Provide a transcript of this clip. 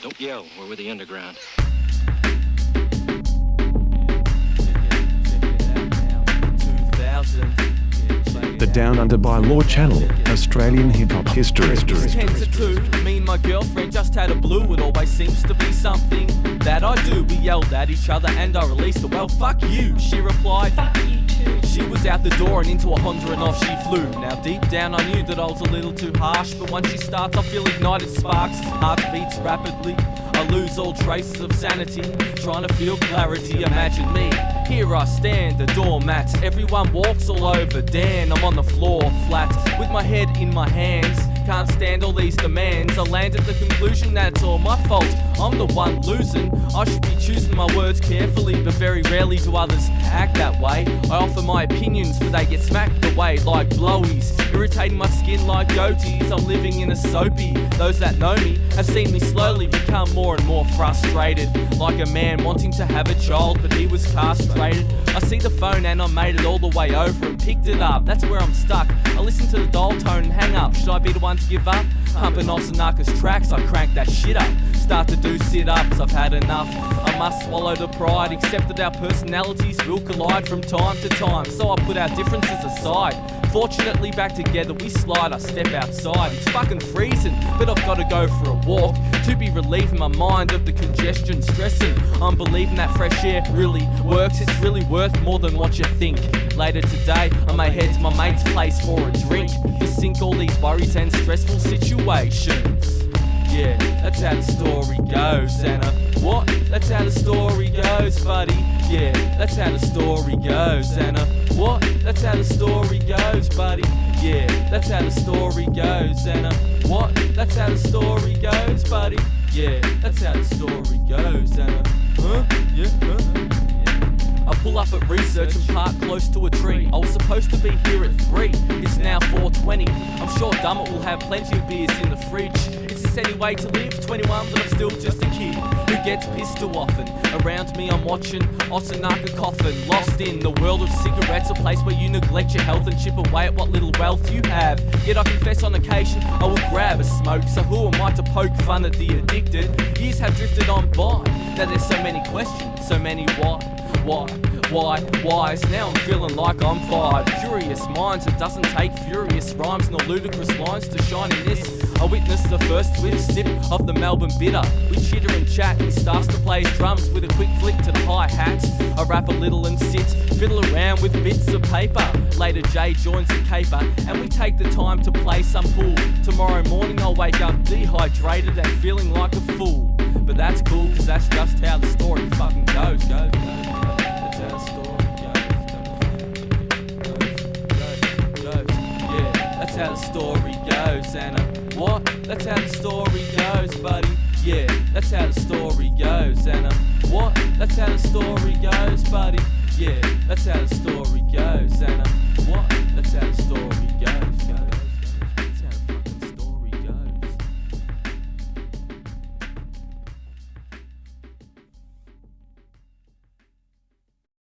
Don't yell, we're with the underground. The Down Under by Law channel, Australian hip-hop history. 10 to 2, me and my girlfriend just had a blue. It always seems to be something that I do. We yelled at each other and I released a well, fuck you. She replied, fuck you too. She was out the door and into a Honda and off she flew. Now deep down I knew that I was a little too harsh, but once she starts I feel ignited sparks. Heart beats rapidly, I lose all traces of sanity, trying to feel clarity. Imagine me, here I stand, the doormats. Everyone walks all over Dan. I'm on the floor, flat, with my head in my hands. Can't stand all these demands. I land at the conclusion that it's all my fault. I'm the one losing. I should be choosing my words carefully, but very rarely do others act that way. I offer my opinions, but they get smacked away like blowies, irritating my skin like goatees. I'm living in a soapy. Those that know me have seen me slowly become more and more frustrated, like a man wanting to have a child, but he was castrated. I see the phone and I made it all the way over and picked it up. That's where I'm stuck. I listen to the dial tone and hang up. Should I be the one to give up? Pumping Osanaka's tracks, I crank that shit up. Start to do sit-ups, I've had enough. I must swallow the pride, accept that our personalities will collide from time to time. So I put our differences aside. Fortunately back together we slide. I step outside, it's fucking freezing, but I've got to go for a walk to be relieving my mind of the congestion, stressing. I'm believing that fresh air really works. It's really worth more than what you think. Later today I may head to my mate's place for a drink to sink all these worries and stressful situations. Yeah, that's how the story goes, Anna. What? That's how the story goes, buddy. Yeah, that's how the story goes, Anna. What? That's how the story goes, buddy. Yeah, that's how the story goes, Anna. What? That's how the story goes, buddy. Yeah, that's how the story goes, Anna. Huh? Yeah, huh? I pull up at research and park close to a tree. I was supposed to be here at 3, it's now 4:20. I'm sure Dummett will have plenty of beers in the fridge. Is this any way to live? 21, but I'm still just a kid who gets pissed too often. Around me I'm watching Osanaka coffin, lost in the world of cigarettes, a place where you neglect your health and chip away at what little wealth you have. Yet I confess on occasion I will grab a smoke, so who am I to poke fun at the addicted? Years have drifted on by, now there's so many questions, so many why's. Now I'm feeling like I'm fired. Curious minds, it doesn't take furious rhymes nor ludicrous lines to shine in this. I witnessed the first swift sip of the Melbourne bitter. We chitter and chat, he starts to play his drums with a quick flick to the hi-hats. I rap a little and sit, fiddle around with bits of paper. Later Jay joins the caper and we take the time to play some pool. Tomorrow morning I'll wake up dehydrated and feeling like a fool. But that's cool, cause that's just how the story fucking goes. That's how the story goes. Yeah, that's how the story goes, Anna. What? That's how the story goes, buddy. Yeah, that's how the story goes, Anna. What? That's how the story goes, buddy. Yeah, that's how the story goes, Anna.